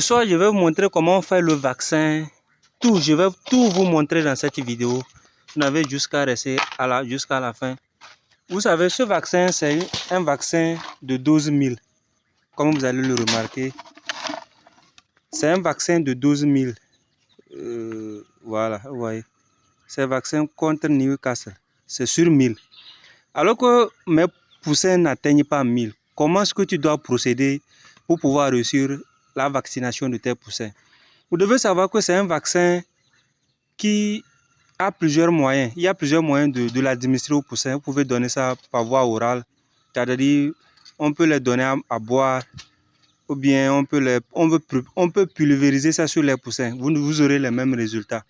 Ce soir, je vais vous montrer comment faire le vaccin. Je vais tout vous montrer dans cette vidéo. Vous n'avez jusqu'à rester jusqu'à la fin. Vous savez, ce vaccin, c'est un vaccin de 12 000. Comme vous allez le remarquer. C'est un vaccin de 12 000. Voilà, vous voyez. C'est un vaccin contre Newcastle. C'est sur 1000. Alors que mes poussins n'atteignent pas 1000. Comment est-ce que tu dois procéder pour pouvoir réussir la vaccination de tes poussins? Vous devez savoir que c'est un vaccin qui a plusieurs moyens. Il y a plusieurs moyens de l'administrer aux poussins. Vous pouvez donner ça par voie orale. C'est-à-dire, on peut les donner à boire. Ou bien on peut pulvériser ça sur les poussins. Vous aurez les mêmes résultats.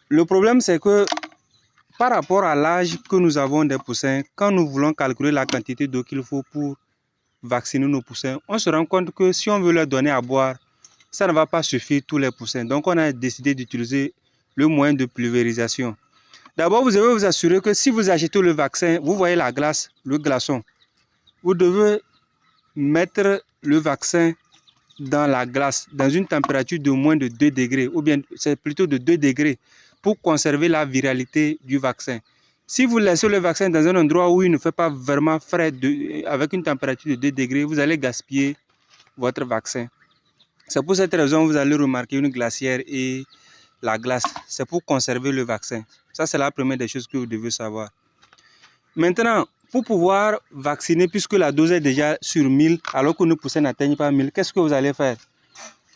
Le problème, c'est que par rapport à l'âge que nous avons des poussins, quand nous voulons calculer la quantité d'eau qu'il faut pour vacciner nos poussins, on se rend compte que si on veut leur donner à boire, ça ne va pas suffire tous les poussins. Donc, on a décidé d'utiliser le moyen de pulvérisation. D'abord, vous devez vous assurer que si vous achetez le vaccin, vous voyez la glace, le glaçon. Vous devez mettre le vaccin dans la glace, dans une température de moins de 2 degrés, ou bien c'est plutôt de 2 degrés, pour conserver la viralité du vaccin. Si vous laissez le vaccin dans un endroit où il ne fait pas vraiment frais, avec une température de 2 degrés, vous allez gaspiller votre vaccin. C'est pour cette raison que vous allez remarquer une glacière et la glace. C'est pour conserver le vaccin. Ça, c'est la première des choses que vous devez savoir. Maintenant, pour pouvoir vacciner, puisque la dose est déjà sur 1000, alors que nos poussins n'atteignent pas 1000, qu'est-ce que vous allez faire?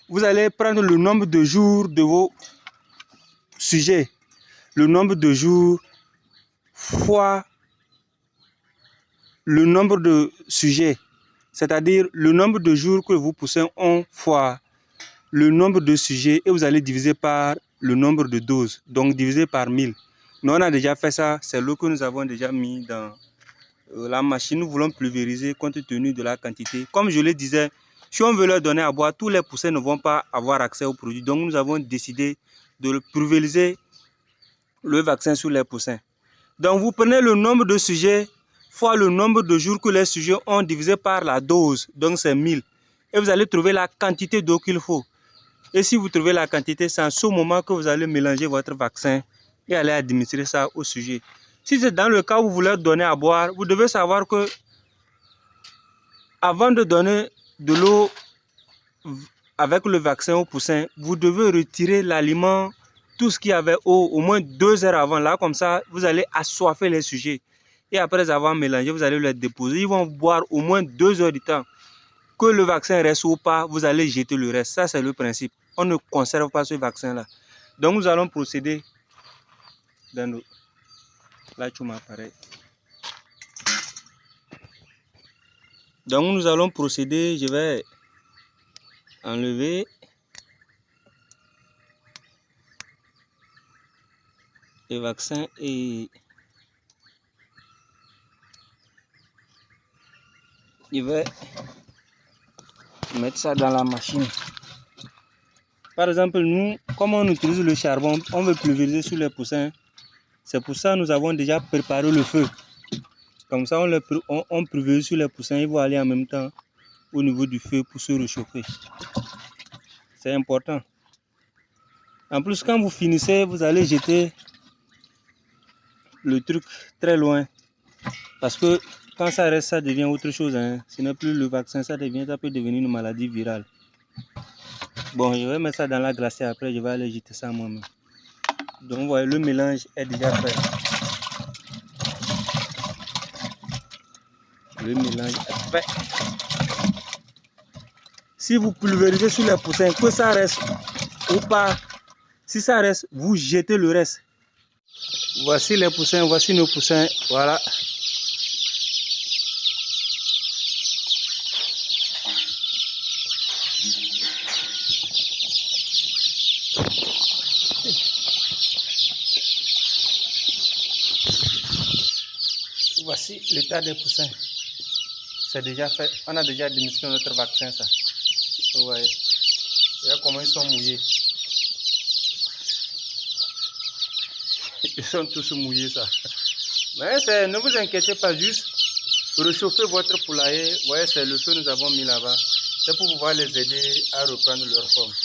Vous allez prendre le nombre de jours de vos sujets. Le nombre de jours fois le nombre de sujets. C'est-à-dire le nombre de jours que vos poussins ont fois le nombre de sujets et vous allez diviser par le nombre de doses. Donc diviser par 1000. Nous, on a déjà fait ça. C'est l'eau que nous avons déjà mis dans la machine. Nous voulons pulvériser compte tenu de la quantité. Comme je le disais, si on veut leur donner à boire, tous les poussins ne vont pas avoir accès au produit. Donc nous avons décidé de pulvériser le vaccin sur les poussins. Donc vous prenez le nombre de sujets fois le nombre de jours que les sujets ont divisé par la dose. Donc c'est 1000. Et vous allez trouver la quantité d'eau qu'il faut. Et si vous trouvez la quantité, c'est en ce moment que vous allez mélanger votre vaccin et aller administrer ça au sujet. Si c'est dans le cas où vous voulez donner à boire, vous devez savoir que avant de donner de l'eau avec le vaccin au poussin, vous devez retirer l'aliment, tout ce qui avait eau, au moins 2 heures avant. Là, comme ça, vous allez assoiffer les sujets. Et après avoir mélangé, vous allez les déposer. Ils vont boire au moins 2 heures du temps. Que le vaccin reste ou pas, vous allez jeter le reste. Ça, c'est le principe. On ne conserve pas ce vaccin-là. Donc, nous allons procéder dans nos... Là, tu m'apparais. Donc, nous allons procéder. Je vais enlever le vaccin et je vais mettre ça dans la machine. Par exemple, nous, comme on utilise le charbon, on veut pulvériser sur les poussins. C'est pour ça que nous avons déjà préparé le feu. Comme ça, on pulvérise sur les poussins. Ils vont aller en même temps au niveau du feu pour se réchauffer. C'est important. En plus, quand vous finissez, vous allez jeter le truc très loin. Parce que quand ça reste, ça devient autre chose. Hein. Ce n'est plus le vaccin, ça peut devenir une maladie virale. Bon, je vais mettre ça dans la glacière. Après, je vais aller jeter ça moi-même. Donc, vous voyez, le mélange est déjà fait. Le mélange est fait. Si vous pulvérisez sur les poussins, que ça reste ou pas, si ça reste, vous jetez le reste. Voici les poussins, voici nos poussins. Voilà. Voici l'état des poussins. C'est déjà fait. On a déjà administré notre vaccin, ça. Vous voyez. Regarde comment ils sont mouillés. Ils sont tous mouillés, ça. Mais ne vous inquiétez pas, juste réchauffez votre poulailler. Vous voyez, c'est le feu que nous avons mis là-bas. c'est pour pouvoir les aider à reprendre leur forme.